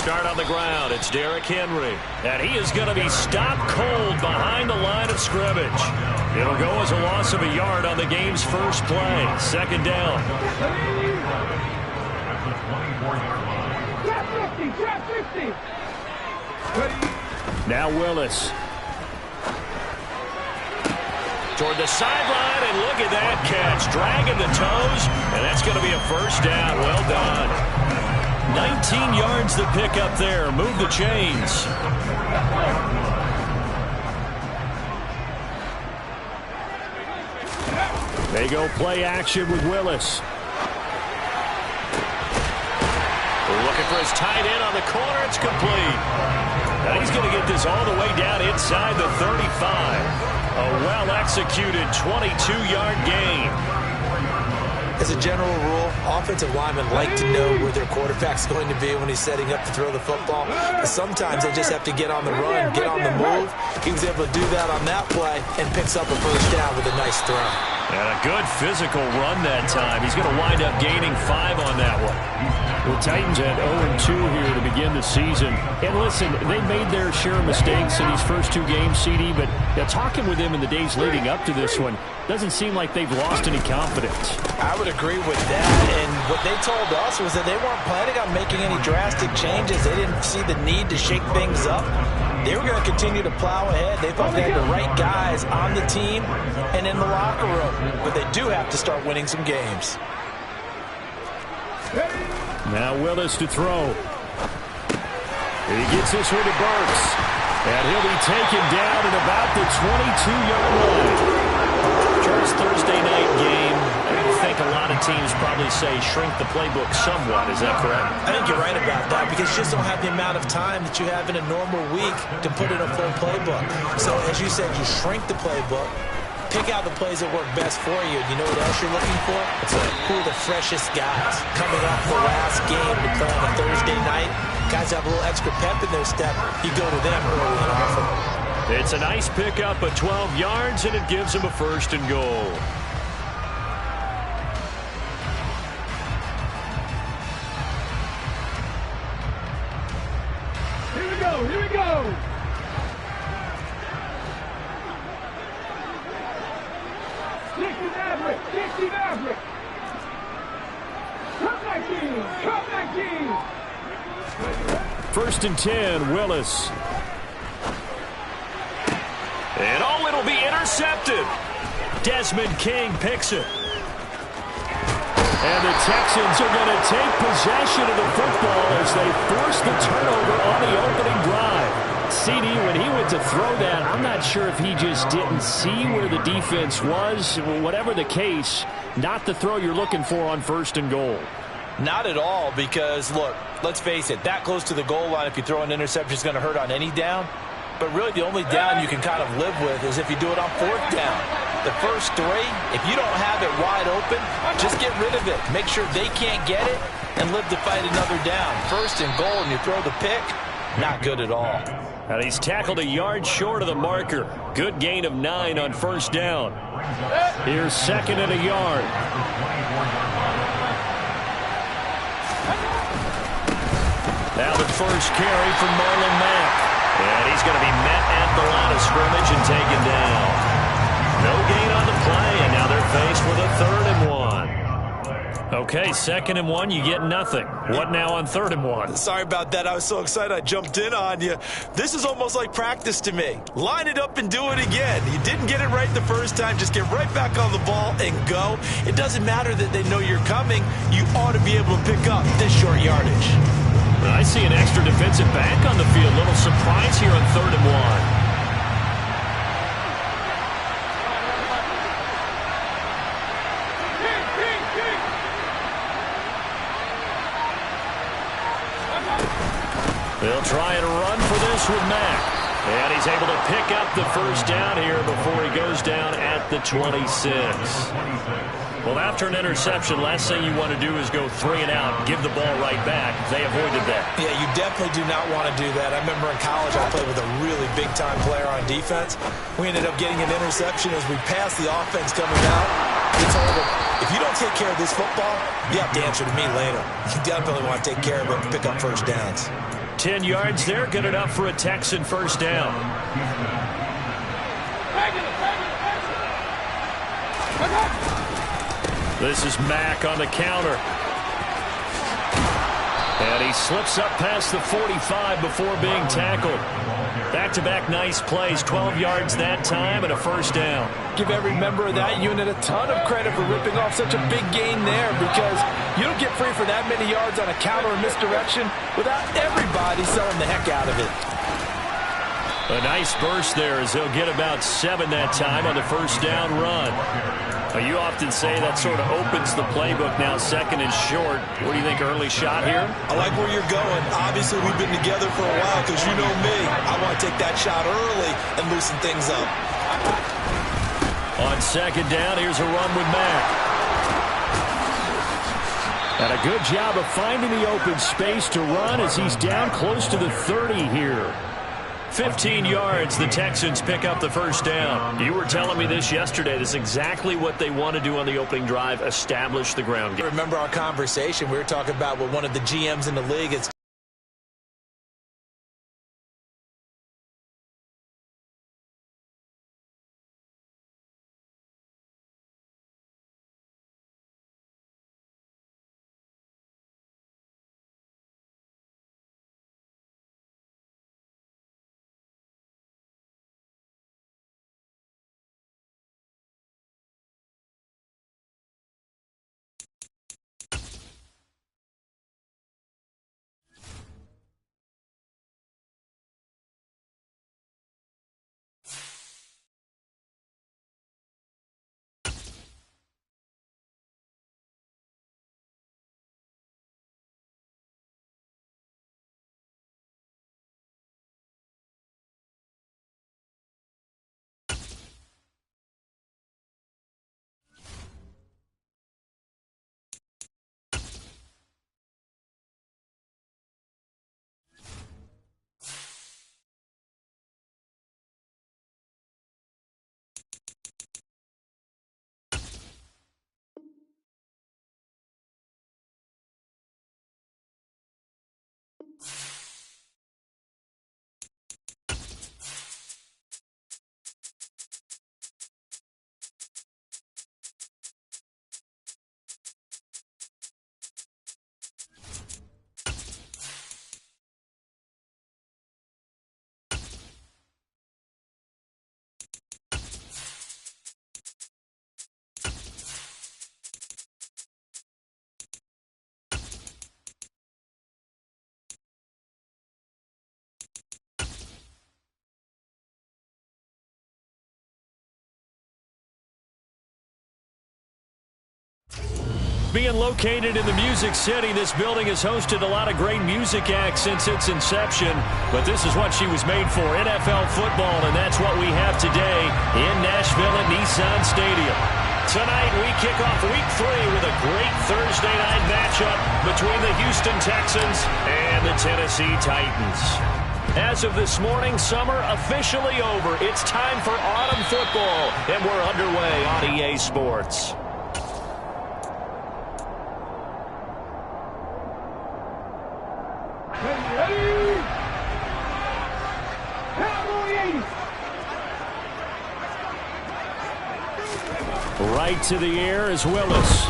start on the ground. It's Derrick Henry. And he is going to be stopped cold behind the line of scrimmage. It'll go as a loss of a yard on the game's first play. Second down. Now Willis. Toward the sideline, and look at that catch. Dragging the toes, and that's going to be a first down. Well done. 19 yards to pick up there. Move the chains. They go play action with Willis. Looking for his tight end on the corner. It's complete. Now he's going to get this all the way down inside the 35. A well-executed 22-yard gain. As a general rule, offensive linemen like to know where their quarterback's going to be when he's setting up to throw the football. But sometimes they just have to get on the run, get on the move. He was able to do that on that play and picks up a first down with a nice throw. And a good physical run that time. He's going to wind up gaining 5 on that one. The Titans had 0-2 here to begin the season. And listen, they made their share of mistakes in these first 2 games, CD, but talking with them in the days leading up to this one, doesn't seem like they've lost any confidence. I would agree with that, and what they told us was that they weren't planning on making any drastic changes. They didn't see the need to shake things up. They were going to continue to plow ahead. They thought they had the right guys on the team and in the locker room, but they do have to start winning some games. Now Willis to throw. He gets this one to Burks. And he'll be taken down at about the 22-yard line. Charles, Thursday night game. I think a lot of teams probably say shrink the playbook somewhat. Is that correct? I think you're right about that because you just don't have the amount of time that you have in a normal week to put in a full playbook. So as you said, you shrink the playbook. Pick out the plays that work best for you. You know what else you're looking for? It's who are the freshest guys coming off the last game to play on a Thursday night. Guys have a little extra pep in their step. You go to them early and often. It's a nice pickup of 12 yards, and it gives him a first and goal. Here we go, here we go. First and 10, Willis. And oh, it'll be intercepted. Desmond King picks it. And the Texans are going to take possession of the football as they force the turnover on the opening drive. CD, when he went to throw that, I'm not sure if he just didn't see where the defense was. Whatever the case, not the throw you're looking for on first and goal. Not at all, because, look, let's face it, that close to the goal line, if you throw an interception, is going to hurt on any down. But really, the only down you can kind of live with is if you do it on fourth down. The first 3, if you don't have it wide open, just get rid of it. Make sure they can't get it and live to fight another down. First and goal, and you throw the pick, not good at all. And he's tackled a yard short of the marker. Good gain of 9 on first down. Here's second and a yard. Now the first carry from Marlon Mack. And he's going to be met at the line of scrimmage and taken down. No gain on the play, and now they're faced with a 3rd and 1. Okay, 2nd and 1, you get nothing. What now on 3rd and 1? Sorry about that. I was so excited I jumped in on you. This is almost like practice to me. Line it up and do it again. You didn't get it right the first time. Just get right back on the ball and go. It doesn't matter that they know you're coming. You ought to be able to pick up this short yardage. I see an extra defensive back on the field. Little surprise here on 3rd and 1. They'll try and run for this with Mack. And he's able to pick up the first down here before he goes down at the 26. Well, after an interception, last thing you want to do is go 3 and out, give the ball right back. They avoided that. Yeah, you definitely do not want to do that. I remember in college I played with a really big-time player on defense. We ended up getting an interception as we passed the offense coming out. He told him, if you don't take care of this football, you have to answer to me later. You definitely want to take care of it and pick up first downs. 10 yards there, good enough for a Texan first down. This is Mack on the counter. And he slips up past the 45 before being tackled. Back-to-back nice plays, 12 yards that time and a first down. Give every member of that unit a ton of credit for ripping off such a big gain there, because you don't get free for that many yards on a counter or misdirection without everybody selling the heck out of it. A nice burst there as he'll get about 7 that time on the first down run. You often say that sort of opens the playbook now, second and short. What do you think, early shot here? I like where you're going. Obviously, we've been together for a while because you know me. I want to take that shot early and loosen things up. On second down, here's a run with Mack. And a good job of finding the open space to run as he's down close to the 30 here. 15 yards, the Texans pick up the first down. You were telling me this yesterday. This is exactly what they want to do on the opening drive, establish the ground game. Remember our conversation? We were talking about what one of the GMs in the league is. Being located in the Music City, this building has hosted a lot of great music acts since its inception, but this is what she was made for, NFL football, and that's what we have today in Nashville at Nissan Stadium. Tonight, we kick off Week 3 with a great Thursday night matchup between the Houston Texans and the Tennessee Titans. As of this morning, summer officially over. It's time for autumn football, and we're underway on EA Sports. Right to the air is Willis.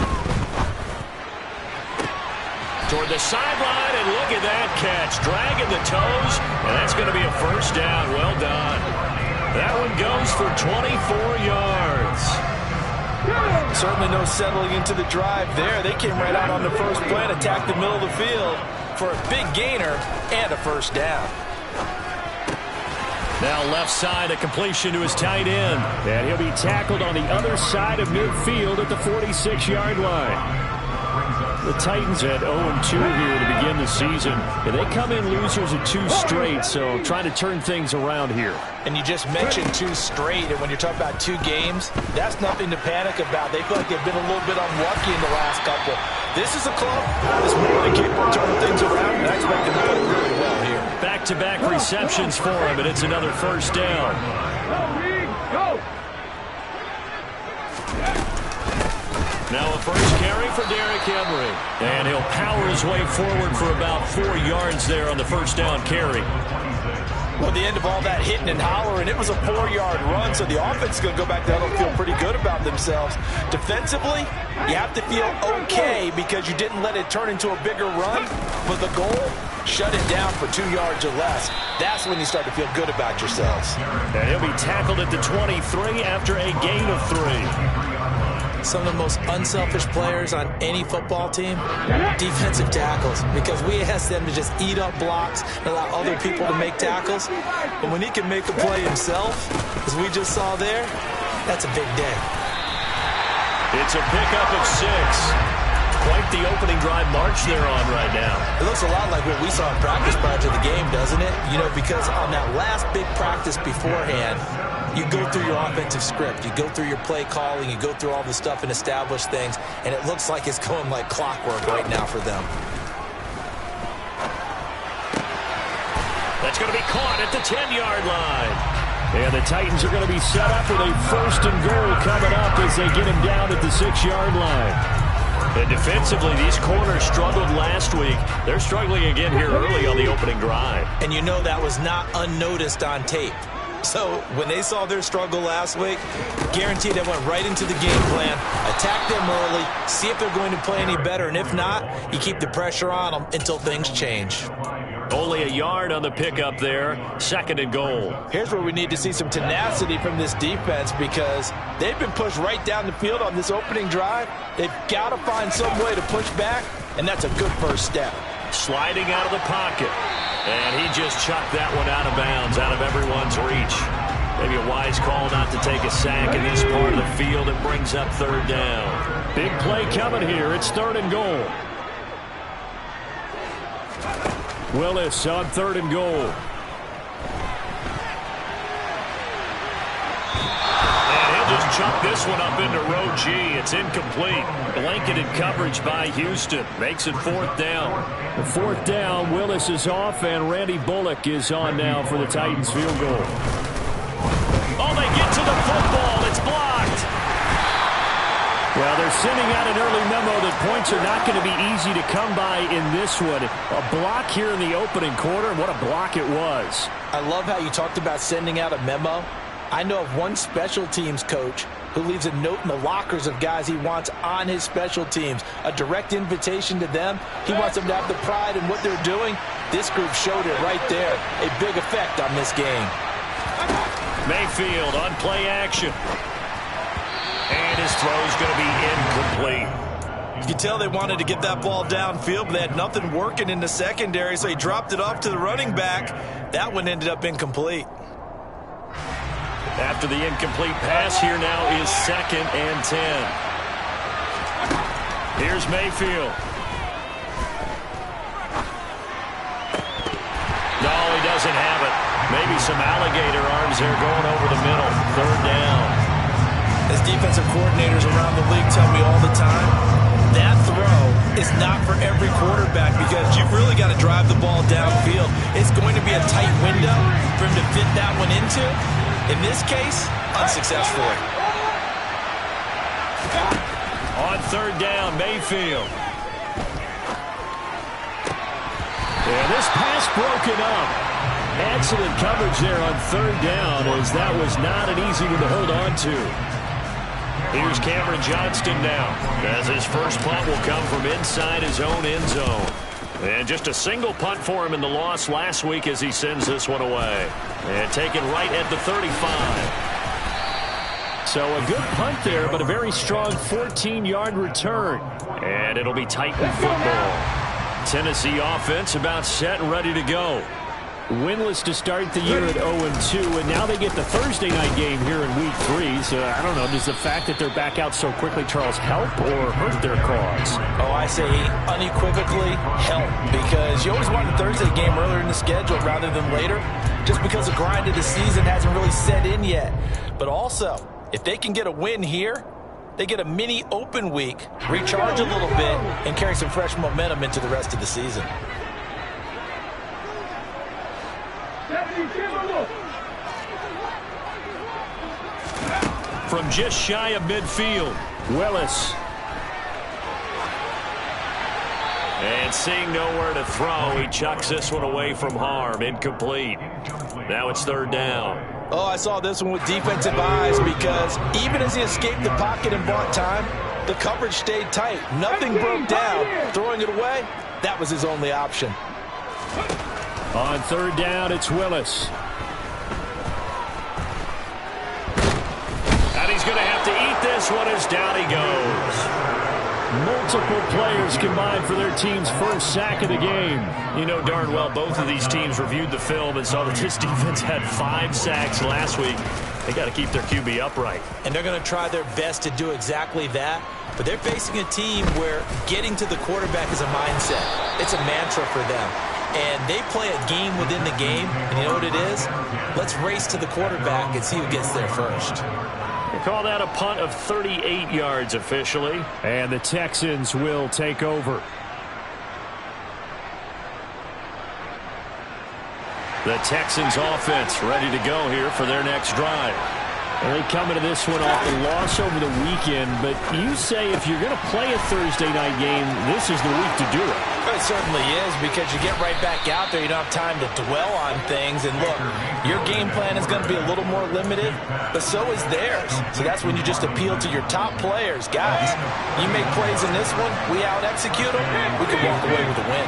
Toward the sideline, and look at that catch. Dragging the toes, and that's going to be a first down. Well done. That one goes for 24 yards. Certainly no settling into the drive there. They came right out on the first play and attacked the middle of the field for a big gainer and a first down. Now left side, a completion to his tight end. And he'll be tackled on the other side of midfield at the 46-yard line. The Titans at 0-2 here to begin the season. And they come in losers of 2 straight, so trying to turn things around here. And you just mentioned 2 straight, and when you're talking about 2 games, that's nothing to panic about. They feel like they've been a little bit unlucky in the last couple. This is a club that's more than capable of turning things around, and I expect them to play really well here. Back-to-back receptions for him, and it's another first down. Now a first carry for Derrick Henry. And he'll power his way forward for about 4 yards there on the first down carry. Well, the end of all that hitting and hollering, it was a 4-yard run, so the offense is going to go back down and feel pretty good about themselves. Defensively, you have to feel okay because you didn't let it turn into a bigger run, but the goal, shut it down for 2 yards or less. That's when you start to feel good about yourselves. And he'll be tackled at the 23 after a gain of 3. Some of the most unselfish players on any football team, defensive tackles, because we ask them to just eat up blocks and allow other people to make tackles. But when he can make a play himself, as we just saw there, that's a big day. It's a pickup of 6. Quite the opening drive march they're on right now. It looks a lot like what we saw in practice prior to the game, doesn't it? You know, because on that last big practice beforehand, you go through your offensive script, you go through your play calling, you go through all the stuff and establish things, and it looks like it's going like clockwork right now for them. That's going to be caught at the 10-yard line. And the Titans are going to be set up with a 1st and goal coming up as they get him down at the 6-yard line. And defensively, these corners struggled last week. They're struggling again here early on the opening drive. And you know that was not unnoticed on tape. So when they saw their struggle last week, guaranteed they went right into the game plan, attack them early, see if they're going to play any better, and if not, you keep the pressure on them until things change. Only a yard on the pickup there, 2nd and goal. Here's where we need to see some tenacity from this defense because they've been pushed right down the field on this opening drive. They've got to find some way to push back, and that's a good first step. Sliding out of the pocket. And he just chucked that one out of bounds, out of everyone's reach. Maybe a wise call not to take a sack in this part of the field. It brings up 3rd down. Big play coming here. It's 3rd and goal. Willis on 3rd and goal. And he'll just chuck this one up into row G. It's incomplete. Blanketed coverage by Houston. Makes it 4th down. The 4th down, Willis is off, and Randy Bullock is on now for the Titans field goal. Oh, they get to the football. It's blocked. Well, they're sending out an early memo that points are not going to be easy to come by in this one. A block here in the opening quarter, and what a block it was. I love how you talked about sending out a memo. I know of one special teams coach who leaves a note in the lockers of guys he wants on his special teams. A direct invitation to them. He wants them to have the pride in what they're doing. This group showed it right there. A big effect on this game. Mayfield on play action. And his throw's going to be incomplete. You can tell they wanted to get that ball downfield, but they had nothing working in the secondary, so he dropped it off to the running back. That one ended up incomplete. After the incomplete pass, here now is 2nd and 10. Here's Mayfield. No, he doesn't have it. Maybe some alligator arms there going over the middle. 3rd down. As defensive coordinators around the league tell me all the time, that throw is not for every quarterback because you've really got to drive the ball downfield. It's going to be a tight window for him to fit that one into. In this case, unsuccessfully. On 3rd down, Mayfield. And this pass broken up. Excellent coverage there on 3rd down as that was not an easy one to hold on to. Here's Cameron Johnston now, as his first punt will come from inside his own end zone. And just a single punt for him in the loss last week as he sends this one away. And taken right at the 35. So a good punt there, but a very strong 14-yard return. And it'll be Titan football. Tennessee offense about set and ready to go. Winless to start the year at 0-2, and now they get the Thursday night game here in Week 3. So, I don't know, does the fact that they're back out so quickly, Charles, help or hurt their cause? Oh, I say unequivocally help, because you always want a Thursday game earlier in the schedule rather than later, just because the grind of the season hasn't really set in yet. But also, if they can get a win here, they get a mini open week, recharge a little bit, and carry some fresh momentum into the rest of the season. From just shy of midfield, Willis. And seeing nowhere to throw, he chucks this one away from harm. Incomplete. Now it's third down. Oh, I saw this one with defensive eyes because even as he escaped the pocket and bought time, the coverage stayed tight. Nothing broke down. Throwing it away, that was his only option. On third down, it's Willis. And he's going to have to eat this one as down he goes. Multiple players combined for their team's first sack of the game. You know darn well both of these teams reviewed the film and saw that this defense had 5 sacks last week. They got to keep their QB upright. And they're going to try their best to do exactly that. But they're facing a team where getting to the quarterback is a mindset. It's a mantra for them. And they play a game within the game. And you know what it is? Let's race to the quarterback and see who gets there first. They call that a punt of 38 yards officially. And the Texans will take over. The Texans offense ready to go here for their next drive. And they come into this one off the loss over the weekend, but you say if you're going to play a Thursday night game, this is the week to do it. It certainly is, because you get right back out there. You don't have time to dwell on things. And look, your game plan is going to be a little more limited, but so is theirs. So that's when you just appeal to your top players. Guys, you make plays in this one, we out-execute them, we can walk away with a win.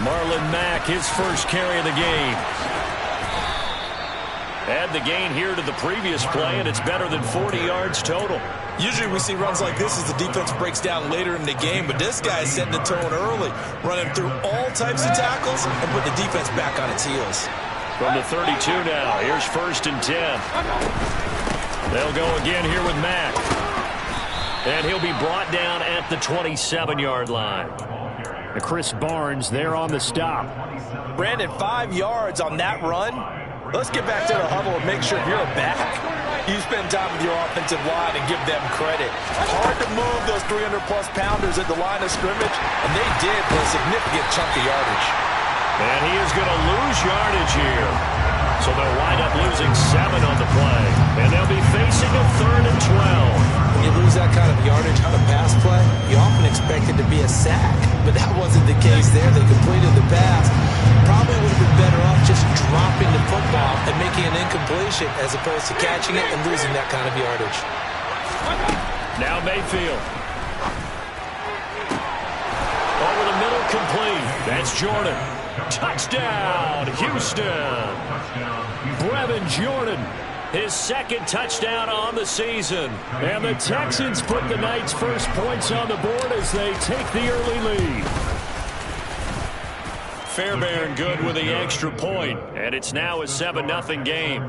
Marlon Mack, his first carry of the game. Add the gain here to the previous play, and it's better than 40 yards total. Usually we see runs like this as the defense breaks down later in the game, but this guy is setting the tone early, running through all types of tackles and put the defense back on its heels. From the 32 now, here's 1st and 10. They'll go again here with Mack. And he'll be brought down at the 27-yard line. And Chris Barnes there on the stop. Brandon, 5 yards on that run. Let's get back to the huddle and make sure you're back. You spend time with your offensive line and give them credit. Hard to move those 300-plus pounders at the line of scrimmage, and they did for a significant chunk of yardage. And he is going to lose yardage here. So they'll wind up losing 7 on the play. And they'll be facing a 3rd and 12. When you lose that kind of yardage on a pass play, you often expect it to be a sack. But that wasn't the case there. They completed the pass. Probably would have been better off just dropping the football and making an incompletion as opposed to catching it and losing that kind of yardage. Now Mayfield. Over the middle, complete. That's Jordan. Touchdown, Houston. Brevin Jordan, his 2nd touchdown on the season. And the Texans put the night's first points on the board as they take the early lead. Fairbairn good with the extra point, and it's now a 7-0 game.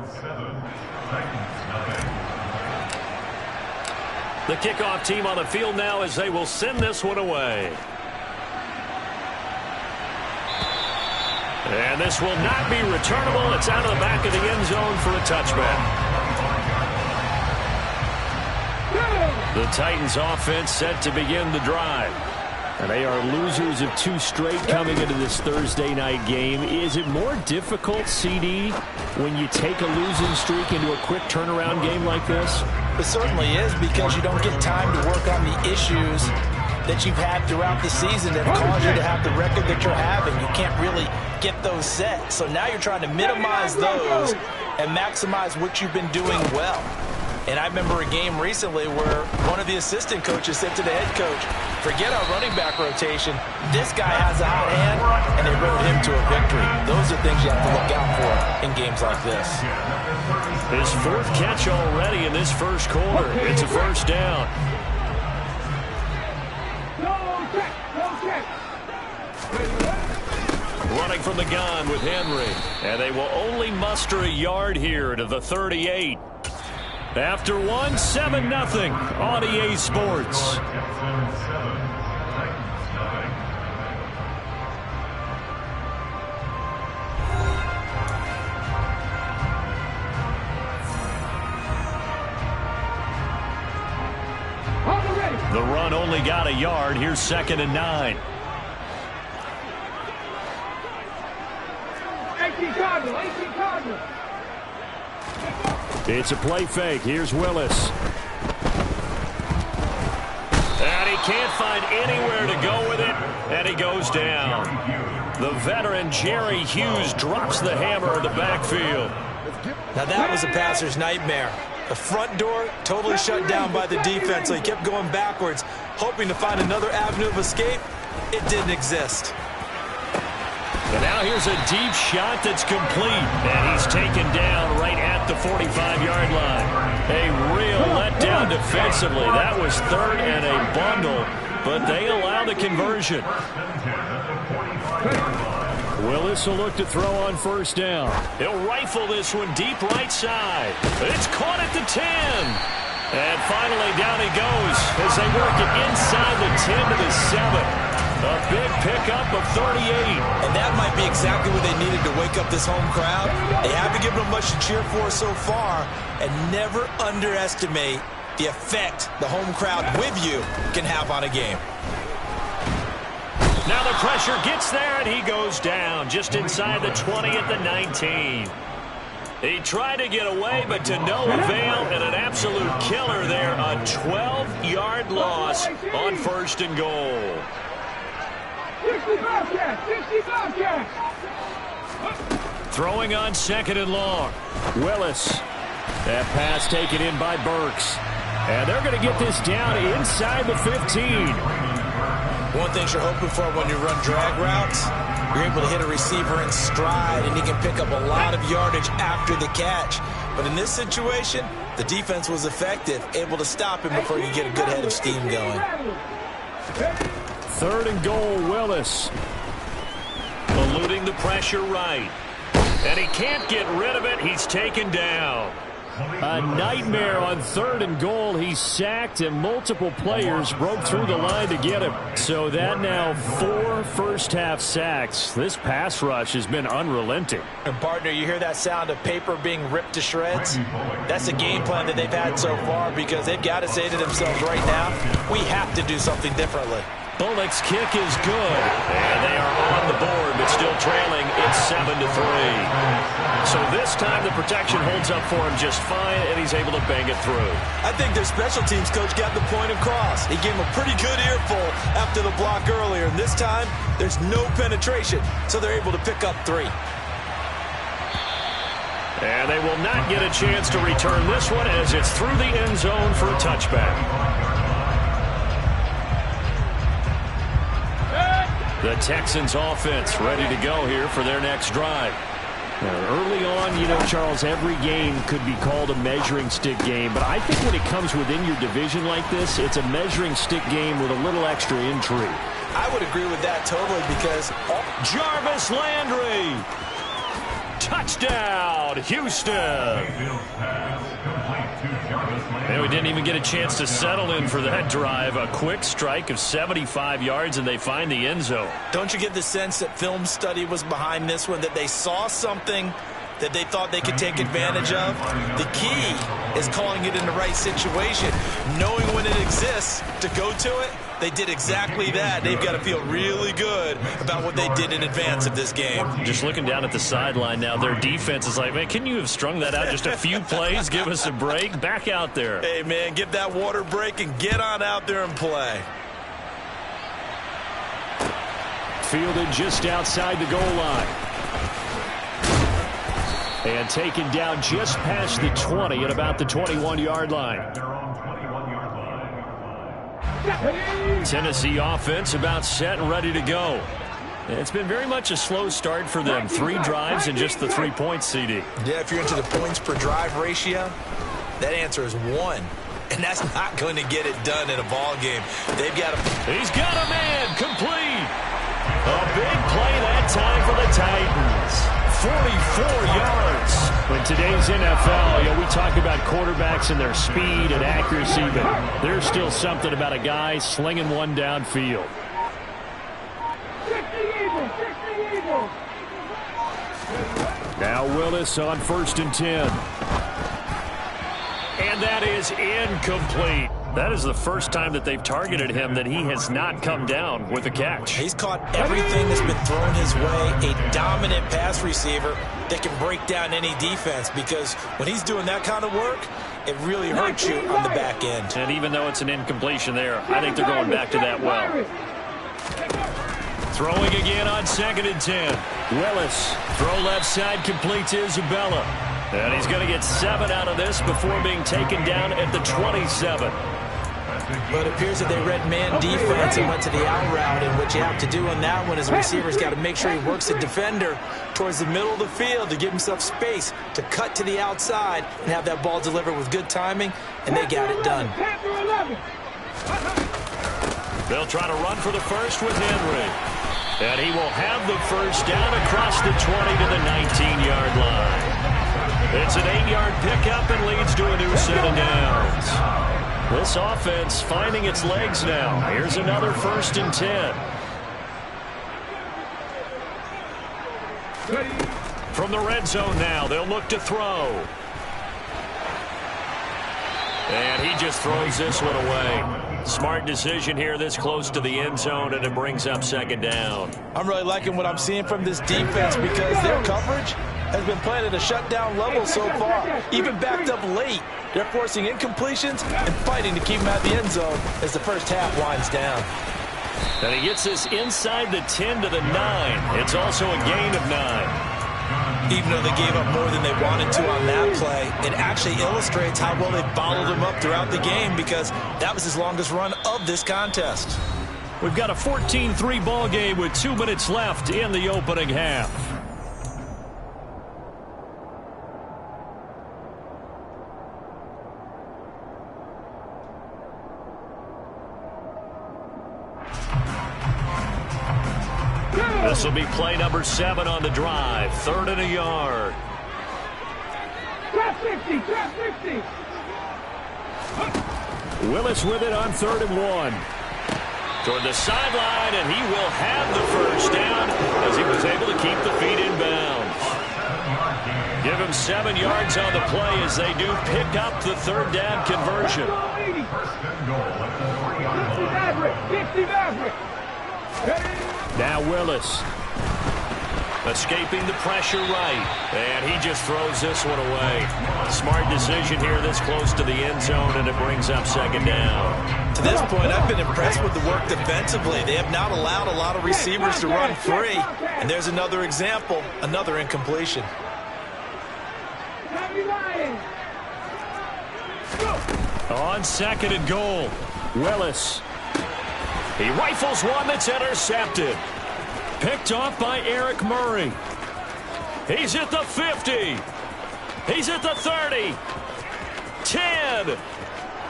The kickoff team on the field now as they will send this one away. And this will not be returnable. It's out of the back of the end zone for a touchback. The Titans offense set to begin the drive. And they are losers of 2 straight coming into this Thursday night game. Is it more difficult, CD, when you take a losing streak into a quick turnaround game like this? It certainly is, because you don't get time to work on the issues that you've had throughout the season that caused you to have the record that you're having. You can't really get those set. So now you're trying to minimize those and maximize what you've been doing well. And I remember a game recently where one of the assistant coaches said to the head coach, forget our running back rotation. This guy has a hot hand, and they rode him to a victory. Those are things you have to look out for in games like this. His 4th catch already in this first quarter. It's a 1st down. Running from the gun with Henry. And they will only muster a yard here to the 38. After 1, 7-0 on EA Sports. The run only got a yard. Here's 2nd and 9. 18 Cardinal, 18 Cardinal. It's a play fake. Here's Willis. And And he can't find anywhere to go with it, and he goes down. The veteran Jerry Hughes drops the hammer in the backfield. Now that was a passer's nightmare. The front door totally shut down by the defense, so he kept going backwards, hoping to find another avenue of escape. It didn't exist. And now here's a deep shot that's complete, and he's taken down right at the 45-yard line. A real letdown defensively. That was third and a bundle, but they allow the conversion. Willis will look to throw on first down. He'll rifle this one deep right side. It's caught at the 10. And finally down he goes as they work it inside the 10 to the 7. A big pickup of 38. And that might be exactly what they needed to wake up this home crowd. They haven't given them much to cheer for so far. And never underestimate the effect the home crowd with you can have on a game. Now the pressure gets there, and he goes down just inside the 20 at the 19. He tried to get away, but to no avail, and an absolute killer there. A 12-yard loss on first and goal. 60 Bobcats! 60 Bobcats! Throwing on second and long. Willis. That pass taken in by Burks. And they're going to get this down inside the 15. One thing you're hoping for when you run drag routes, you're able to hit a receiver in stride, and he can pick up a lot of yardage after the catch. But in this situation, the defense was effective, able to stop him before you get a good head of steam going. Third and goal, Willis. Eluding the pressure right. And he can't get rid of it. He's taken down. A nightmare on third and goal. He's sacked, and multiple players broke through the line to get him. So that now 4 first-half sacks. This pass rush has been unrelenting. And, partner, you hear that sound of paper being ripped to shreds? That's a game plan that they've had so far, because they've got to say to themselves right now, we have to do something differently. Bullock's kick is good, and they are on the board, but still trailing. It's 7-3. So this time the protection holds up for him just fine, and he's able to bang it through. I think their special teams coach got the point across. He gave him a pretty good earful after the block earlier, and this time there's no penetration, so they're able to pick up 3. And they will not get a chance to return this one as it's through the end zone for a touchback. The Texans offense ready to go here for their next drive. Now, early on, you know, Charles, every game could be called a measuring stick game, but I think when it comes within your division like this, it's a measuring stick game with a little extra intrigue. I would agree with that totally, because Jarvis Landry. Touchdown, Houston. And we didn't even get a chance to settle in for that drive. A quick strike of 75 yards, and they find the end zone. Don't you get the sense that film study was behind this one, that they saw something that they thought they could take advantage of? The key is calling it in the right situation, knowing when it exists to go to it. They did exactly that. They've got to feel really good about what they did in advance of this game. Just looking down at the sideline now, their defense is like, man, can you have strung that out just a few plays? Give us a break. Back out there. Hey, man, give that water break and get on out there and play. Fielded just outside the goal line. And taken down just past the 20 at about the 21-yard line. Tennessee offense about set and ready to go. It's been very much a slow start for them. 3 drives and just the 3 points, CD. Yeah, if you're into the points per drive ratio, that answer is 1. And that's not going to get it done in a ball game. They've got a... He's got a man complete. A big play that time for the Titans. 44 yards. In today's NFL, you know, we talk about quarterbacks and their speed and accuracy, but there's still something about a guy slinging one downfield. 60 Eagles! 60 Eagles! Now Willis on 1st and 10. And that is incomplete. That is the first time that they've targeted him that he has not come down with a catch. He's caught everything that's been thrown his way. A dominant pass receiver that can break down any defense, because when he's doing that kind of work, it really hurts you on the back end. And even though it's an incompletion there, I think they're going back to that well. Throwing again on 2nd and 10. Willis, throw left side, completes Isabella. And he's going to get 7 out of this before being taken down at the 27. But it appears that they read man defense and went to the out route, and what you have to do on that one is the receiver's got to make sure he works the defender towards the middle of the field to give himself space to cut to the outside and have that ball delivered with good timing, and they got it done. They'll try to run for the first with Henry. And he will have the first down across the 20 to the 19-yard line. It's an 8-yard pickup and leads to a new set of downs. This offense finding its legs now. Here's another 1st and 10. From the red zone now, they'll look to throw. And he just throws this one away. Smart decision here this close to the end zone, and it brings up 2nd down. I'm really liking what I'm seeing from this defense because their coverage has been playing at a shutdown level so far. Even backed up late, they're forcing incompletions and fighting to keep them out of the end zone as the first half winds down. And he gets this inside the 10 to the 9. It's also a gain of 9. Even though they gave up more than they wanted to on that play, it actually illustrates how well they bottled them up throughout the game because that was his longest run of this contest. We've got a 14-3 ball game with 2 minutes left in the opening half. This will be play number 7 on the drive. 3rd and a yard. Trap 60, trap 60. Willis with it on 3rd and 1. Toward the sideline, and he will have the first down as he was able to keep the feet in bounds. Give him 7 yards on the play as they do pick up the 3rd down conversion. 50 Maverick. Now Willis. Escaping the pressure right. And he just throws this one away. Smart decision here this close to the end zone, and it brings up 2nd down. To this point, I've been impressed with the work defensively. They have not allowed a lot of receivers to run free. And there's another example, another incompletion. On 2nd and goal, Willis. He rifles one that's intercepted. Picked off by Eric Murray. He's at the 50. He's at the 30. 10.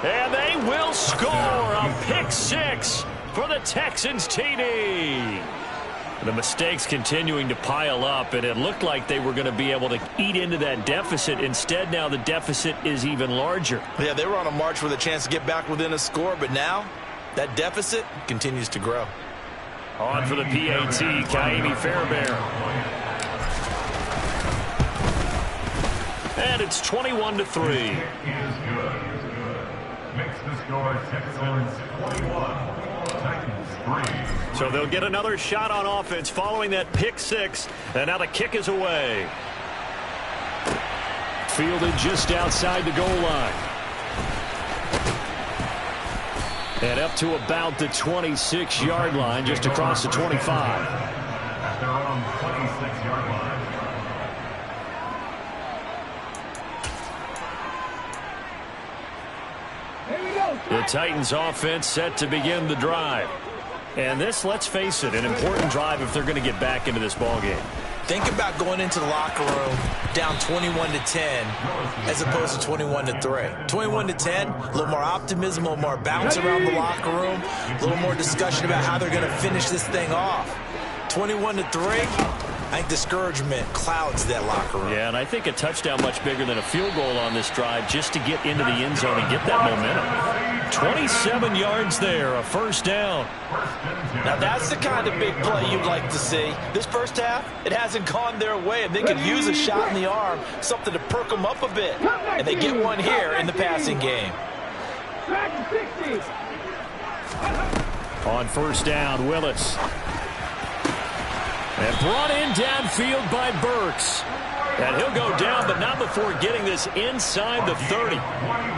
And they will score a pick 6 for the Texans TD. The mistakes continuing to pile up, and it looked like they were going to be able to eat into that deficit. Instead, now the deficit is even larger. Yeah, they were on a march with a chance to get back within a score, but now that deficit continues to grow. On for the PAT, Kaimi Fairbairn. And it's 21-3. So they'll get another shot on offense following that pick 6. And now the kick is away. Fielded just outside the goal line. And up to about the 26-yard line, just across the 25. At their own 26-yard line. The Titans offense set to begin the drive. And this, let's face it, an important drive if they're going to get back into this ballgame. Think about going into the locker room down 21-10 as opposed to 21-3. 21-10, a little more optimism, a little more bounce around the locker room, a little more discussion about how they're going to finish this thing off. 21-3, I think discouragement clouds that locker room. Yeah, and I think a touchdown much bigger than a field goal on this drive just to get into the end zone and get that momentum. 27 yards there, a first down. Now that's the kind of big play you'd like to see. This first half, it hasn't gone their way, and they could use a shot in the arm, something to perk them up a bit. And they get one here in the passing game. On first down, Willis. And brought in downfield by Burks. And he'll go down, but not before getting this inside the 30.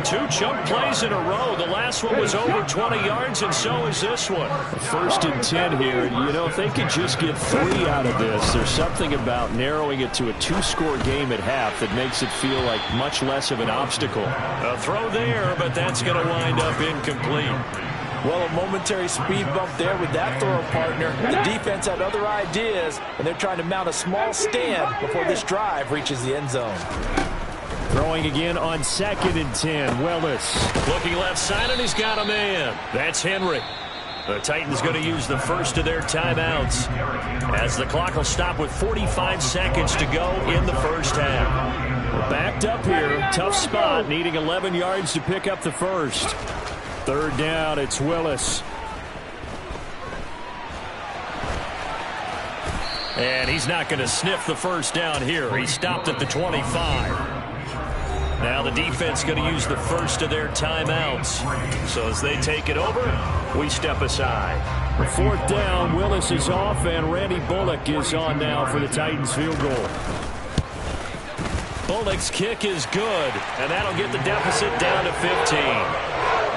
2 chunk plays in a row. The last one was over 20 yards, and so is this one. 1st and 10 here. You know, if they could just get 3 out of this, there's something about narrowing it to a 2-score game at half that makes it feel like much less of an obstacle. A throw there, but that's going to wind up incomplete. Well, a momentary speed bump there with that throw, partner. The defense had other ideas, and they're trying to mount a small stand before this drive reaches the end zone. Throwing again on 2nd and 10. Willis looking left side, and he's got a man. That's Henry. The Titans going to use the first of their timeouts as the clock will stop with 45 seconds to go in the first half. We're backed up here. Tough spot, needing 11 yards to pick up the first. 3rd down, it's Willis. And he's not going to sniff the first down here. He stopped at the 25. Now the defense going to use the first of their timeouts. So as they take it over, we step aside. The 4th down, Willis is off, and Randy Bullock is on now for the Titans field goal. Bullock's kick is good, and that'll get the deficit down to 15.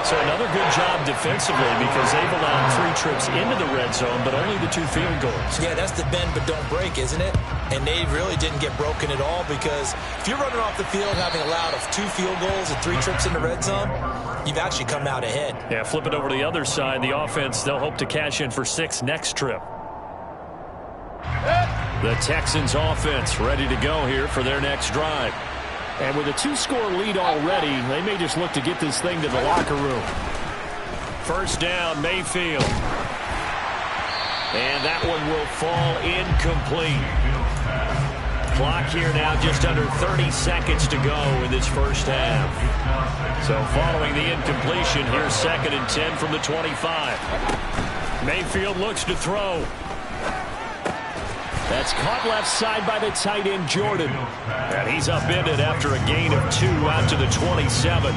So another good job defensively because they've allowed 3 trips into the red zone, but only the 2 field goals. Yeah, that's the bend but don't break, isn't it? And they really didn't get broken at all because if you're running off the field having allowed 2 field goals and 3 trips in the red zone, you've actually come out ahead. Yeah, flip it over to the other side. The offense, they'll hope to cash in for 6 next trip. The Texans offense ready to go here for their next drive. And with a 2-score lead already, they may just look to get this thing to the locker room. 1st down, Mayfield. And that one will fall incomplete. Clock here now just under 30 seconds to go in this first half. So following the incompletion, here's 2nd and 10 from the 25. Mayfield looks to throw. That's caught left side by the tight end, Jordan. And he's upended after a gain of 2 out to the 27.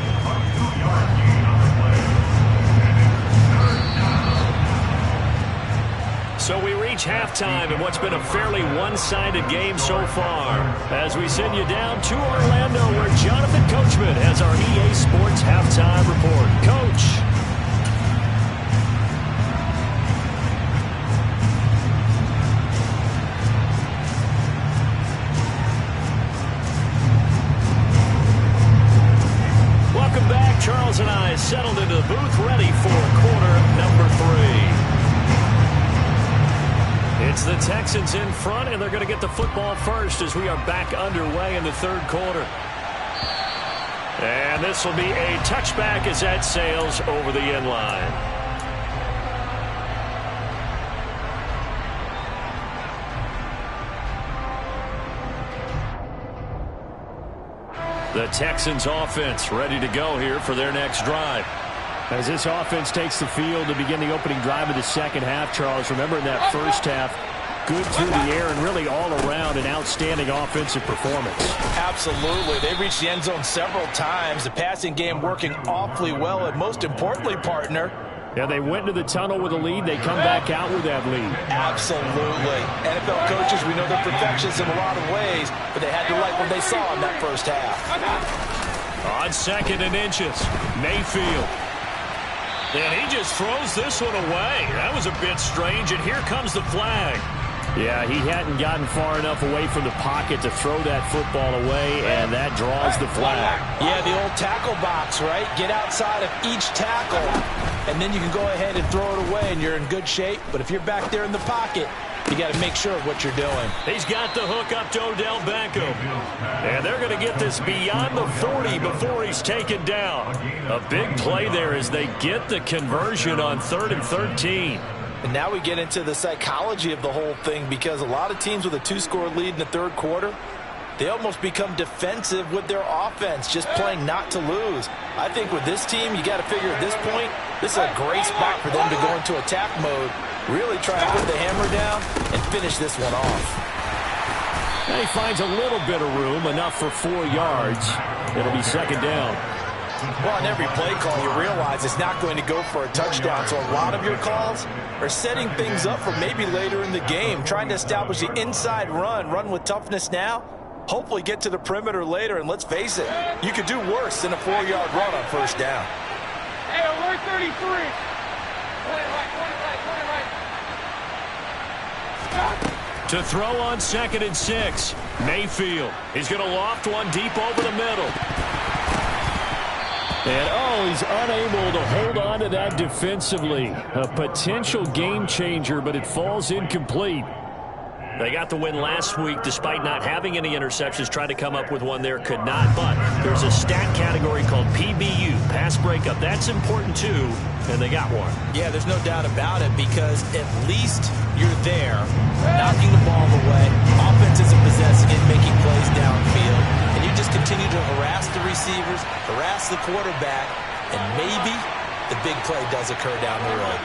So we reach halftime in what's been a fairly one-sided game so far. As we send you down to Orlando, where Jonathan Coachman has our EA Sports halftime report. Coach. Charles and I settled into the booth ready for quarter number 3. It's the Texans in front, and they're going to get the football first as we are back underway in the 3rd quarter. And this will be a touchback as that sails over the end line. The Texans offense ready to go here for their next drive. As this offense takes the field to begin the opening drive of the second half, Charles, remember in that first half, good through the air and really all around an outstanding offensive performance. Absolutely. They reached the end zone several times. The passing game working awfully well, and most importantly, partner, yeah, they went into the tunnel with a lead. They come back out with that lead. Absolutely. NFL coaches, we know they're perfectionists in a lot of ways, but they had to like what they saw in that first half. On 2nd and inches, Mayfield. And he just throws this one away. That was a bit strange, and here comes the flag. Yeah, he hadn't gotten far enough away from the pocket to throw that football away, and that draws the flag. Yeah, the old tackle box, right? Get outside of each tackle, and then you can go ahead and throw it away, and you're in good shape. But if you're back there in the pocket, you got to make sure of what you're doing. He's got the hook up to Odell Beckham. And they're going to get this beyond the 40 before he's taken down. A big play there as they get the conversion on 3rd and 13. And now we get into the psychology of the whole thing, because a lot of teams with a 2-score lead in the 3rd quarter, they almost become defensive with their offense, just playing not to lose. I think with this team, you got to figure at this point, this is a great spot for them to go into attack mode, really try to put the hammer down and finish this one off. And he finds a little bit of room, enough for 4 yards. It'll be 2nd down. Well, on every play call, you realize it's not going to go for a touchdown, so a lot of your calls are setting things up for maybe later in the game, trying to establish the inside run with toughness now, Hopefully get to the perimeter later, and let's face it, you could do worse than a 4-yard run on first down. Hey, alert 33. To throw on 2nd and 6. Mayfield. He's going to loft one deep over the middle. And, he's unable to hold on to that defensively. A potential game changer, but it falls incomplete. They got the win last week despite not having any interceptions. Tried to come up with one there, could not. But there's a stat category called PBU, pass breakup. That's important too, and they got one. Yeah, there's no doubt about it, because at least you're there, knocking the ball away. Offense isn't possessing it, making plays downfield. And you just continue to harass the receivers, harass the quarterback, and maybe the big play does occur down the road.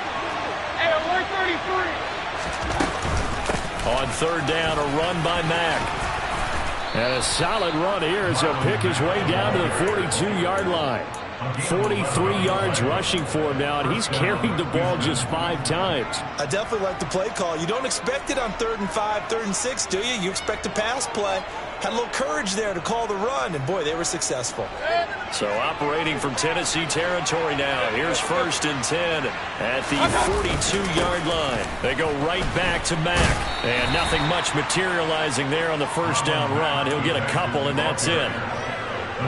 Hey, alert 33. On 3rd down, a run by Mack. And a solid run here as he'll pick his way down to the 42-yard line. 43 yards rushing for him now, and he's carried the ball just 5 times. I definitely like the play call. You don't expect it on 3rd and 5, 3rd and 6, do you? You expect a pass play. Had a little courage there to call the run, and boy, they were successful. So operating from Tennessee territory now. Here's 1st and 10 at the 42-yard line. They go right back to Mack. And nothing much materializing there on the 1st down run. He'll get a couple, and that's it.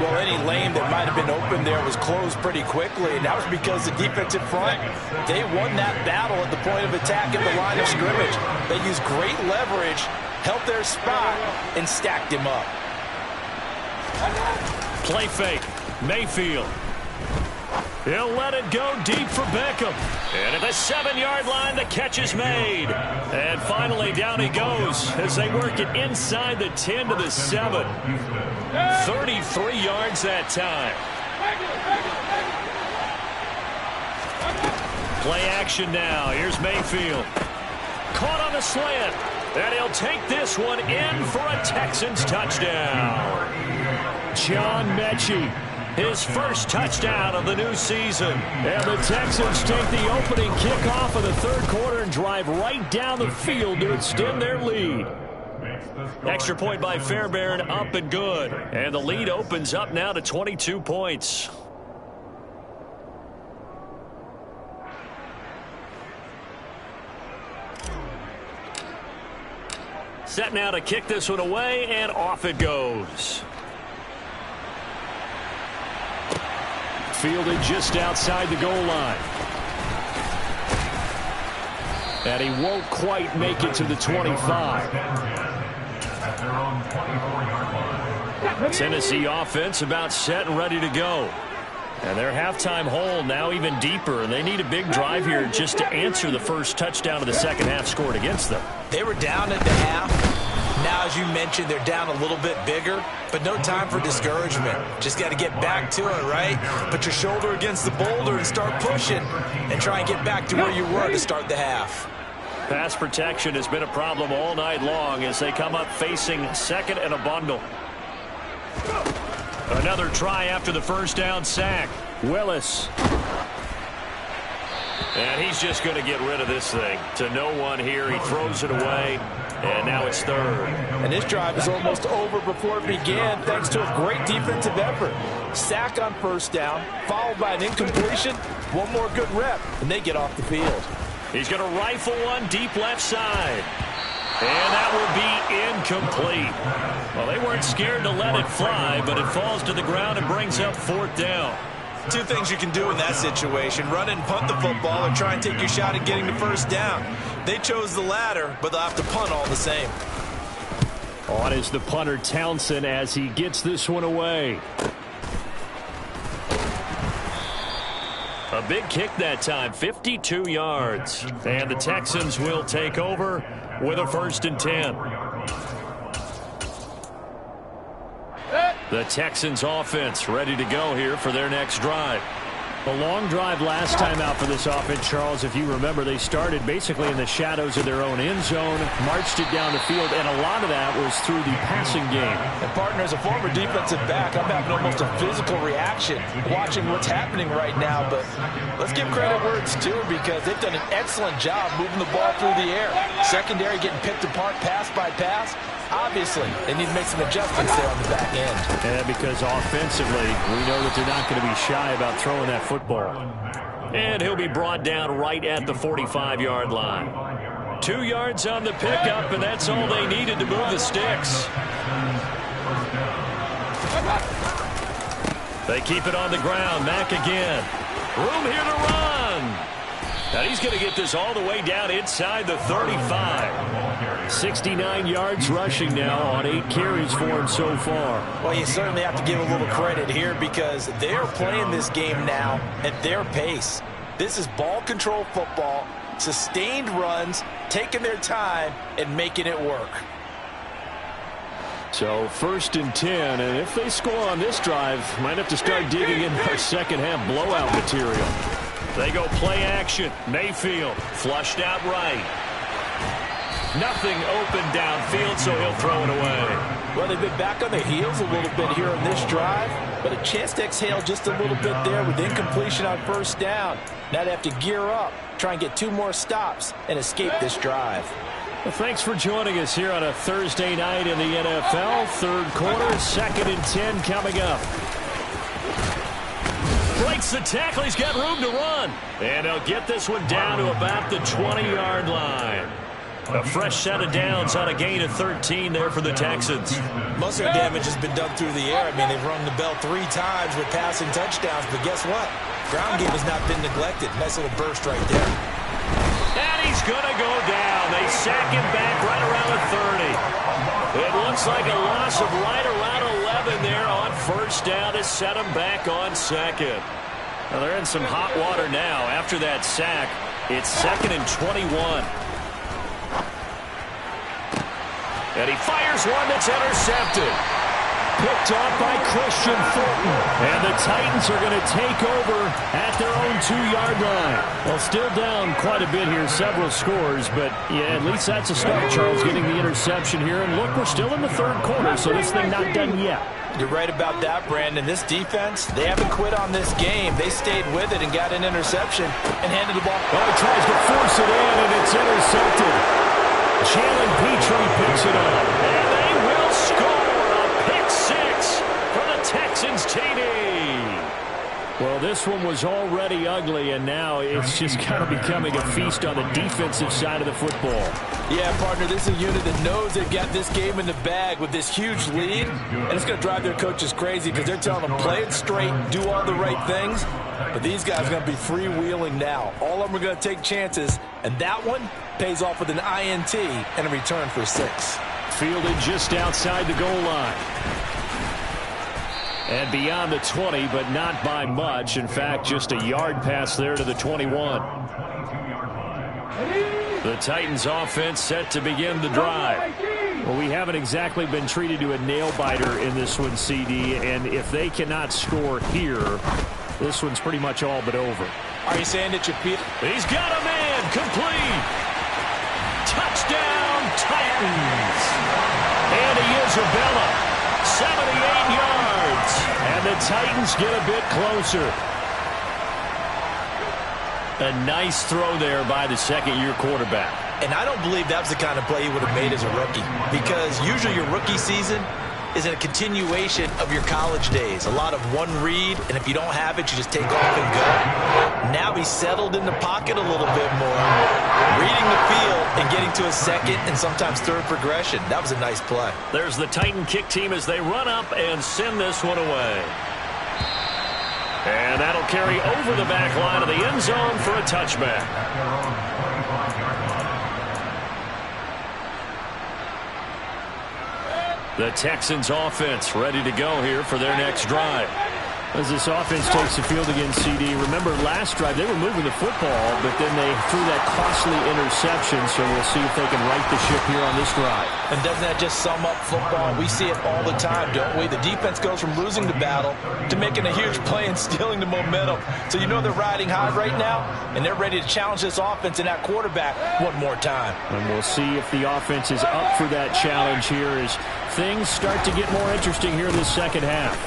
Well, any lane that might have been open there was closed pretty quickly, and that was because the defensive front, they won that battle at the point of attack at the line of scrimmage. They used great leverage, held their spot, and stacked him up. Play fake. Mayfield. He'll let it go deep for Beckham. And at the 7-yard line, the catch is made. And finally, down he goes as they work it inside the 10 to the 7. 33 yards that time. Play action now. Here's Mayfield. Caught on the slant. And he'll take this one in for a Texans touchdown. John Mechie, his first touchdown of the new season. And the Texans take the opening kickoff of the 3rd quarter and drive right down the field to extend their lead. Extra point by Fairbairn, up and good. And the lead opens up now to 22 points. Set now to kick this one away, and off it goes. Fielded just outside the goal line. And he won't quite make it to the 25. Tennessee offense about set and ready to go. And their halftime hole now even deeper, and they need a big drive here just to answer the first touchdown of the second half scored against them. They were down at the half. Now, as you mentioned, they're down a little bit bigger, but no time for discouragement. Just got to get back to it, right? Put your shoulder against the boulder and start pushing and try and get back to where you were to start the half. Pass protection has been a problem all night long as they come up facing 2nd and a bundle. Another try after the 1st down sack. Willis. And he's just going to get rid of this thing. To no one here. He throws it away. And now it's 3rd. And this drive is almost over before it began thanks to a great defensive effort. Sack on 1st down, followed by an incompletion. One more good rep, and they get off the field. He's going to rifle one deep left side. And that will be incomplete. Well, they weren't scared to let it fly, but it falls to the ground and brings up 4th down. 2 things you can do in that situation: run and punt the football, or try and take your shot at getting the 1st down. They chose the latter, but they'll have to punt all the same. On is the punter Townsend as he gets this one away. A big kick that time, 52 yards. And the Texans will take over with a 1st and 10. The Texans offense ready to go here for their next drive. A long drive last time out for this offense, Charles. If you remember, they started basically in the shadows of their own end zone, marched it down the field, and a lot of that was through the passing game. And partner, as a former defensive back, I'm having almost a physical reaction watching what's happening right now. But let's give credit where it's due, because they've done an excellent job moving the ball through the air. Secondary getting picked apart pass by pass. Obviously, they need to make some adjustments there on the back end. Yeah, because offensively, we know that they're not going to be shy about throwing that football. And he'll be brought down right at the 45-yard line. 2 yards on the pickup, and that's all they needed to move the sticks. They keep it on the ground. Mack again. Room here to run. And he's going to get this all the way down inside the 35. 69 yards rushing now on 8 carries for him so far. Well, you certainly have to give a little credit here because they're playing this game now at their pace. This is ball control football, sustained runs, taking their time, and making it work. So 1st and 10, and if they score on this drive, might have to start digging into our second half blowout material. They go play action. Mayfield flushed out right. Nothing open downfield, so he'll throw it away. Well, they've been back on their heels a little bit here on this drive, but a chance to exhale just a little bit there with incompletion on 1st down. Now they have to gear up, try and get 2 more stops, and escape this drive. Well, thanks for joining us here on a Thursday night in the NFL. 3rd quarter, 2nd and 10 coming up. Breaks the tackle. He's got room to run. And he'll get this one down to about the 20-yard line. A fresh set of downs on a gain of 13 there for the Texans. Most of their damage has been done through the air. I mean, they've rung the bell 3 times with passing touchdowns, but guess what? Ground game has not been neglected. Nice little burst right there. And he's going to go down. They sack him back right around the 30. It looks like a loss of right around 11 there on 1st down to set him back on 2nd. Well, they're in some hot water now. After that sack, it's 2nd and 21. And he fires one that's intercepted. Picked off by Christian Thornton. And the Titans are going to take over at their own 2-yard line. Well, still down quite a bit here, several scores, but yeah, at least that's a start, Charles, getting the interception here. And look, we're still in the 3rd quarter, so this thing not done yet. You're right about that, Brandon. This defense, they haven't quit on this game. They stayed with it and got an interception and handed the ball. Oh, he tries to force it in, and it's intercepted. Jalen Petrie picks it up. And they will score a pick 6 for the Texans TD. Well, this one was already ugly, and now it's just kind of becoming a feast on the defensive side of the football. Yeah, partner, this is a unit that knows they've got this game in the bag with this huge lead, and it's going to drive their coaches crazy because they're telling them play it straight, do all the right things, but these guys are going to be freewheeling now. All of them are going to take chances, and that one pays off with an INT and a return for 6. Fielded just outside the goal line. And beyond the 20, but not by much. In fact, just a yard pass there to the 21. The Titans offense set to begin the drive. Well, we haven't exactly been treated to a nail-biter in this one, CD, and if they cannot score here, this one's pretty much all but over. Are you saying that He's got a man complete. Touchdown, Titans. And Isabella. 78 yards. And the Titans get a bit closer. A nice throw there by the 2nd-year quarterback. And I don't believe that was the kind of play he would have made as a rookie, because usually your rookie season is a continuation of your college days. A lot of one read, and if you don't have it, you just take off and go. Now he's settled in the pocket a little bit more, reading the field and getting to a 2nd and sometimes 3rd progression. That was a nice play. There's the Titan kick team as they run up and send this one away. And that'll carry over the back line of the end zone for a touchback. The Texans offense ready to go here for their next drive. As this offense takes the field against CD, remember last drive they were moving the football, but then they threw that costly interception, so we'll see if they can right the ship here on this drive. And doesn't that just sum up football? We see it all the time, don't we? The defense goes from losing the battle to making a huge play and stealing the momentum. So you know they're riding high right now, and they're ready to challenge this offense and that quarterback one more time. And we'll see if the offense is up for that challenge here as things start to get more interesting here in the second half.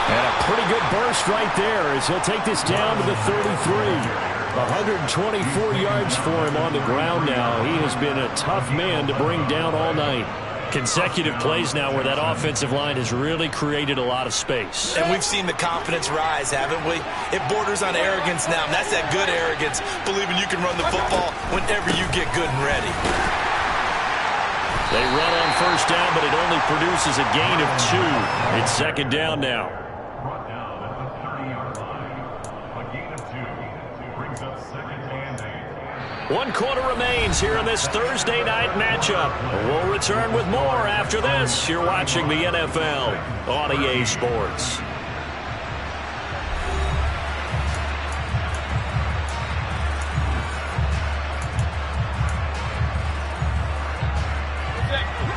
And a pretty good burst right there as he'll take this down to the 33. 124 yards for him on the ground now. He has been a tough man to bring down all night. Consecutive plays now where that offensive line has really created a lot of space. And we've seen the confidence rise, haven't we? It borders on arrogance now, and that's that good arrogance, believing you can run the football whenever you get good and ready. They run on first down, but it only produces a gain of 2. It's second down now. Brought down at the 30-yard line. A gain of 2 brings up second and 8. 1 quarter remains here in this Thursday night matchup. We'll return with more after this. You're watching the NFL on EA Sports.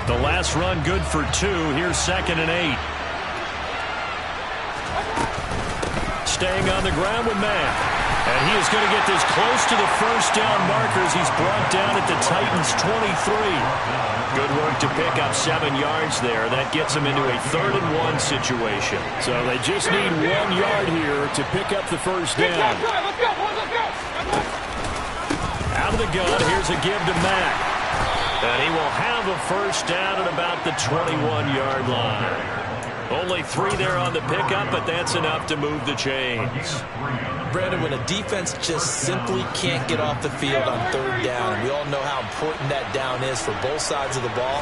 The last run good for 2. Here's second and 8. Staying on the ground with Matt. And he is going to get this close to the first down markers. He's brought down at the Titans' 23. Good work to pick up 7 yards there. That gets him into a 3rd and 1 situation. So they just need 1 yard here to pick up the first down. Let's go, boys, let's go. Out of the gun, here's a give to Mack. And he will have a first down at about the 21-yard line. Only 3 there on the pickup, but that's enough to move the chains. Brandon, when a defense just simply can't get off the field on 3rd down, and we all know how important that down is for both sides of the ball,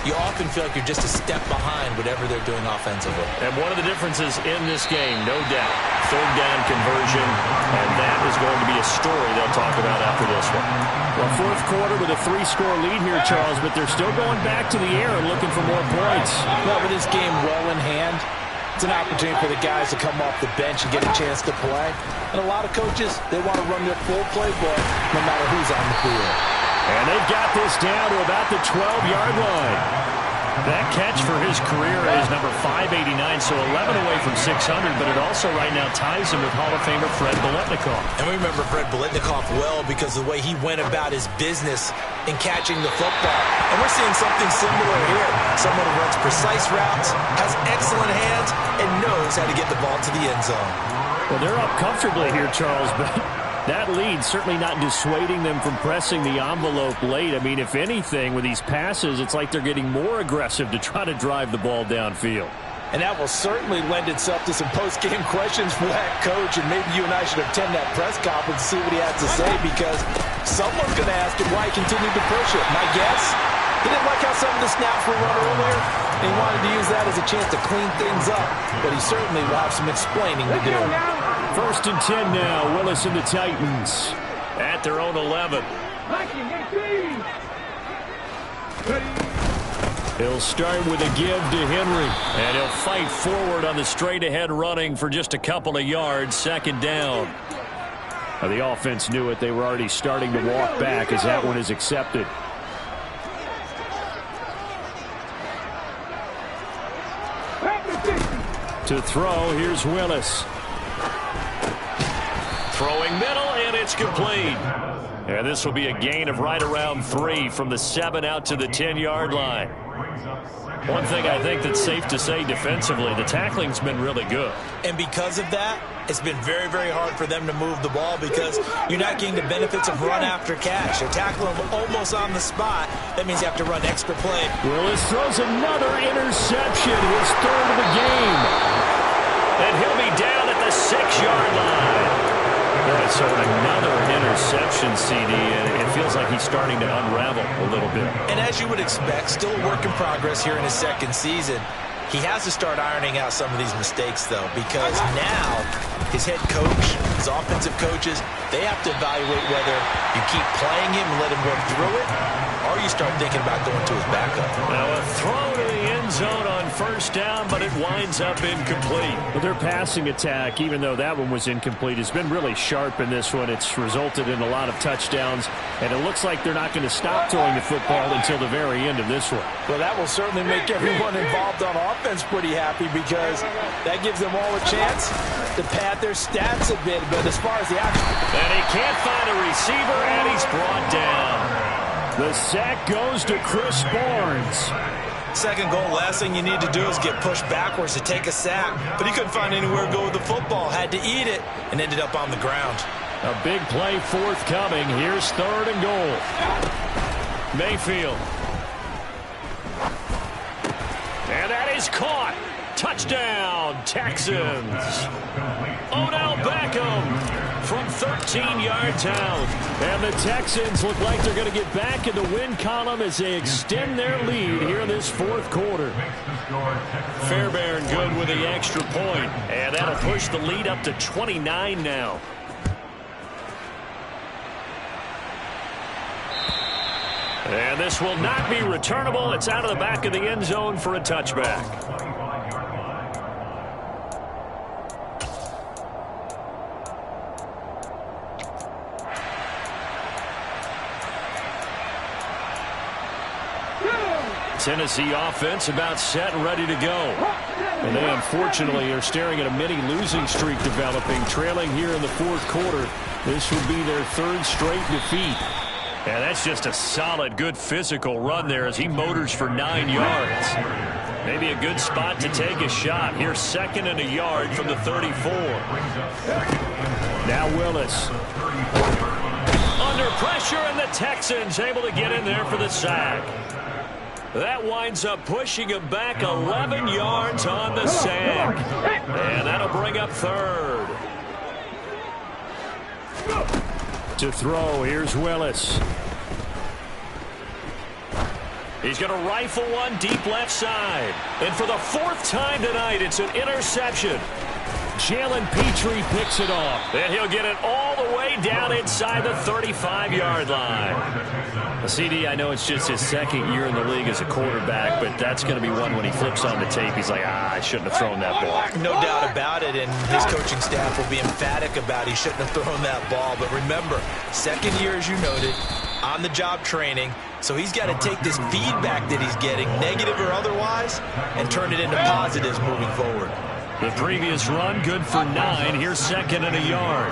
you often feel like you're just a step behind whatever they're doing offensively. And one of the differences in this game, no doubt, 3rd down conversion, and that is going to be a story they'll talk about after this one. Well, 4th quarter with a 3-score lead here, Charles, but they're still going back to the air and looking for more points. Well, with this game well in hand, it's an opportunity for the guys to come off the bench and get a chance to play. And a lot of coaches, they want to run their full playbook no matter who's on the field. And they've got this down to about the 12-yard line. That catch for his career is number 589, so 11 away from 600, but it also right now ties him with Hall of Famer Fred Biletnikoff. And we remember Fred Biletnikoff well because of the way he went about his business in catching the football. And we're seeing something similar here. Someone who runs precise routes, has excellent hands, and knows how to get the ball to the end zone. Well, they're up comfortably here, Charles, but that lead certainly not dissuading them from pressing the envelope late. I mean, if anything, with these passes, it's like they're getting more aggressive to try to drive the ball downfield. And that will certainly lend itself to some post-game questions for that coach, and maybe you and I should attend that press conference and see what he has to say, because someone's going to ask him why he continued to push it. My guess, he didn't like how some of the snaps were run earlier, and he wanted to use that as a chance to clean things up, but he certainly will have some explaining to do. 1st and 10 now. Willis and the Titans At their own 11. He'll start with a give to Henry. And he'll fight forward on the straight-ahead running for just a couple of yards. 2nd down. Now, the offense knew it. They were already starting to walk back as that one is accepted. To throw, here's Willis. Throwing middle, and it's complete. And this will be a gain of right around 3 from the 7 out to the 10-yard line. One thing I think that's safe to say defensively, the tackling's been really good. And because of that, it's been very, very hard for them to move the ball because you're not getting the benefits of run after catch. They're tackling them almost on the spot. That means you have to run extra play. Willis throws another interception, his 3rd of the game. And he'll be down at the 6-yard line. So another interception, CD, and it feels like he's starting to unravel a little bit. And as you would expect, still a work in progress here in his 2nd season. He has to start ironing out some of these mistakes, though, because now his head coach, his offensive coaches, they have to evaluate whether you keep playing him and let him work through it, or you start thinking about going to his backup. Now a throw to the end zone on 1st down, but it winds up incomplete. But their passing attack, even though that one was incomplete, has been really sharp in this one. It's resulted in a lot of touchdowns, and it looks like they're not going to stop throwing the football until the very end of this one. Well, that will certainly make everyone involved on offense pretty happy because that gives them all a chance to pad their stats a bit. But as far as the action... And he can't find a receiver, and he's brought down. The sack goes to Chris Barnes. 2nd goal, last thing you need to do is get pushed backwards to take a sack. But he couldn't find anywhere to go with the football. Had to eat it and ended up on the ground. A big play forthcoming. Here's 3rd and goal. Mayfield. And that is caught. Touchdown, Texans. Odell Beckham from 13 yards out. And the Texans look like they're going to get back in the win column as they extend their lead here in this 4th quarter. Fairbairn good with the extra point. And that'll push the lead up to 29 now. And this will not be returnable. It's out of the back of the end zone for a touchback. Tennessee offense about set and ready to go. And they unfortunately are staring at a mini losing streak developing, trailing here in the 4th quarter. This would be their 3rd straight defeat. And that's just a solid, good physical run there as he motors for 9 yards. Maybe a good spot to take a shot. Here's 2nd and a yard from the 34. Now Willis. Under pressure, and the Texans able to get in there for the sack. That winds up pushing him back 11 yards on the sack. And that'll bring up 3rd. To throw, here's Willis. He's going to rifle one deep left side. And for the 4th time tonight, it's an interception. Jalen Petrie picks it off. And he'll get it all the way down inside the 35-yard line. CD, I know it's just his 2nd year in the league as a quarterback, but that's going to be one when he flips on the tape. He's like, I shouldn't have thrown that ball. No doubt about it, and his coaching staff will be emphatic about he shouldn't have thrown that ball. But remember, 2nd year, as you noted, on-the-job training. So he's got to take this feedback that he's getting, negative or otherwise, and turn it into positives moving forward. The previous run, good for 9. Here's 2nd and a yard.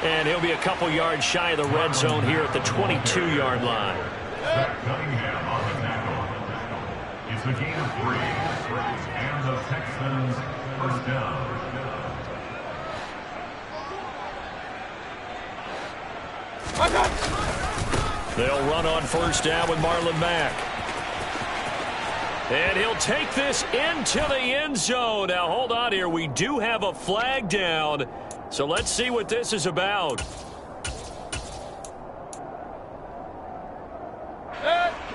And he'll be a couple yards shy of the red zone here at the 22-yard line. Cunningham on the tackle. It's a gain of 3. And the Texans 1st down. They'll run on 1st down with Marlon Mack. And he'll take this into the end zone. Now, hold on here. We do have a flag down. So let's see what this is about.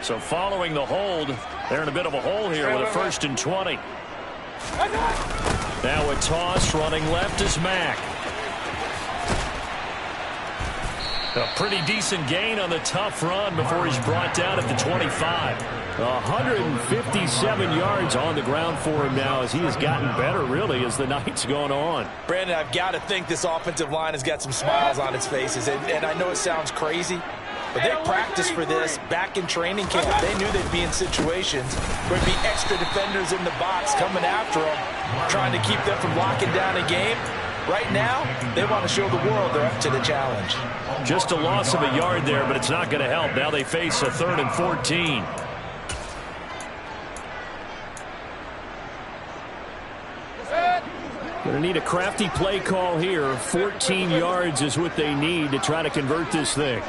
So following the hold, they're in a bit of a hole here with a 1st and 20. Now a toss, running left is Mack. A pretty decent gain on the tough run before he's brought down at the 25. 157 yards on the ground for him now as he has gotten better, really, as the night's gone on. Brandon, I've got to think this offensive line has got some smiles on its faces. And I know it sounds crazy, but they practiced for this back in training camp. They knew they'd be in situations where there'd be extra defenders in the box coming after them, trying to keep them from locking down a game. Right now, they want to show the world they're up to the challenge. Just a loss of a yard there, but it's not going to help. Now they face a 3rd and 14. Going to need a crafty play call here. 14 yards is what they need to try to convert this thing.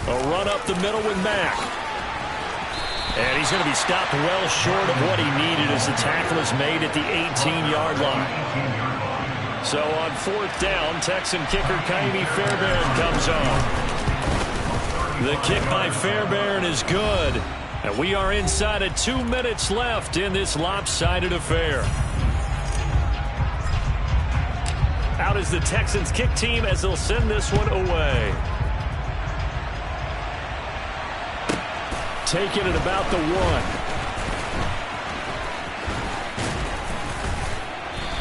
A run up the middle with Mack. And he's going to be stopped well short of what he needed as the tackle is made at the 18-yard line. So on 4th down, Texan kicker Kaimi Fairbairn comes on. The kick by Fairbairn is good. And we are inside of 2 minutes left in this lopsided affair. Out is the Texans kick team as they'll send this one away. Taken at about the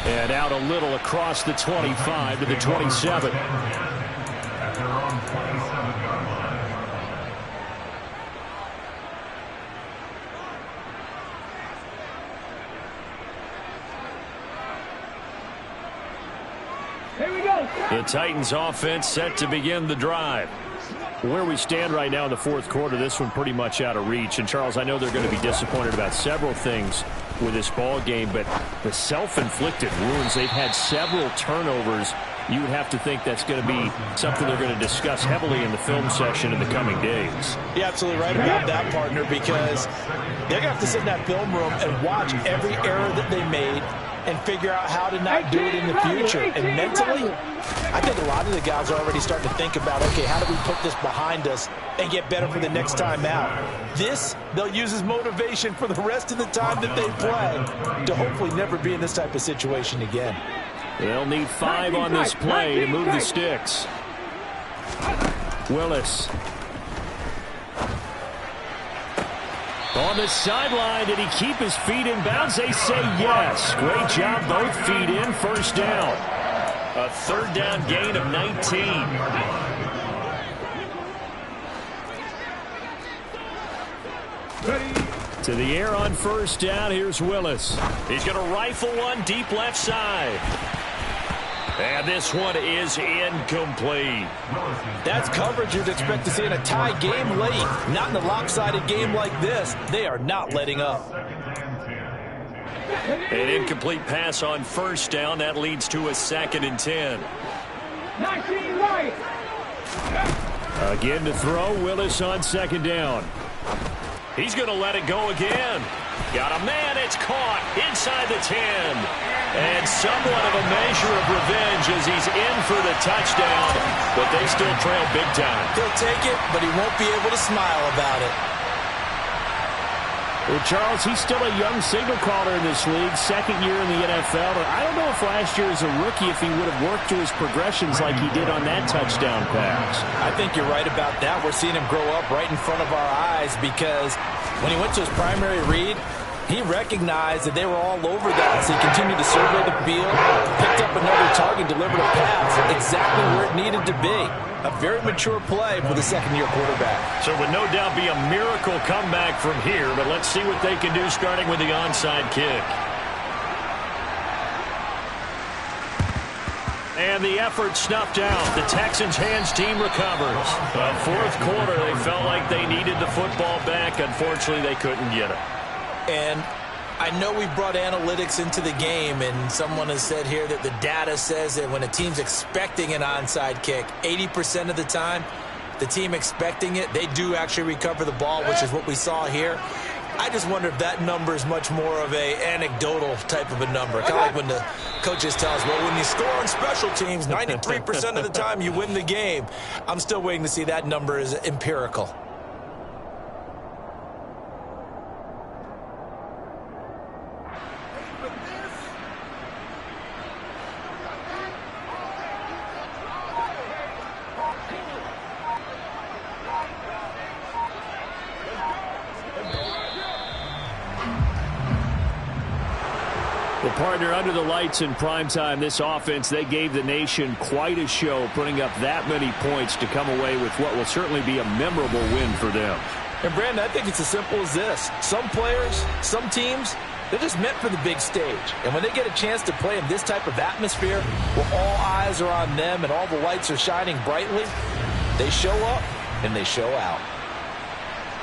1. And out a little across the 25 to the 27. At their own 27-yard line. Here we go. The Titans offense set to begin the drive. Where we stand right now in the 4th quarter, this one pretty much out of reach. And, Charles, I know they're going to be disappointed about several things. with this ball game, but the self-inflicted wounds, they've had several turnovers. You would have to think that's going to be something they're going to discuss heavily in the film session in the coming days. You're absolutely right about that, partner, because they're going to have to sit in that film room and watch every error that they made and figure out how to not do it in the future. And mentally, I think a lot of the guys are already starting to think about, okay, how do we put this behind us and get better for the next time out? This, they'll use as motivation for the rest of the time that they play to hopefully never be in this type of situation again. They'll need 5 on this play to move the sticks. Willis. On the sideline, did he keep his feet in bounds? They say yes. Great job, both feet in, first down. A third down gain of 19. To the air on first down, here's Willis. He's going to rifle one deep left side. And this one is incomplete. That's coverage you'd expect to see in a tie game late. Not in a lopsided game like this. They are not letting up. An incomplete pass on first down. That leads to a 2nd and 10. 19 right. Again to throw, Willis on 2nd down. He's going to let it go again. Got a man. It's caught inside the 10. And somewhat of a measure of revenge as he's in for the touchdown. But they still trail big time. He'll take it, but he won't be able to smile about it. Well, Charles, he's still a young signal caller in this league, 2nd year in the NFL. I don't know if last year as a rookie if he would have worked through his progressions like he did on that touchdown pass. I think you're right about that. We're seeing him grow up right in front of our eyes because when he went to his primary read, he recognized that they were all over that, so he continued to survey the field, picked up another target, delivered a pass exactly where it needed to be. A very mature play for the second-year quarterback. So it would no doubt be a miracle comeback from here, but let's see what they can do starting with the onside kick. And the effort snuffed out. The Texans' hands team recovers. Fourth quarter, they felt like they needed the football back. Unfortunately, they couldn't get it. And I know we brought analytics into the game, and someone has said here that the data says that when a team's expecting an onside kick, 80% of the time, the team expecting it, they do actually recover the ball, which is what we saw here. I just wonder if that number is much more of a anecdotal type of a number. Kind of like when the coaches tell us, well, when you score on special teams, 93% of the time you win the game. I'm still waiting to see that number is empirical. Partner, under the lights in primetime, this offense, they gave the nation quite a show, putting up that many points to come away with what will certainly be a memorable win for them. And, Brandon, I think it's as simple as this. Some players, some teams, they're just meant for the big stage. And when they get a chance to play in this type of atmosphere where all eyes are on them and all the lights are shining brightly, they show up and they show out.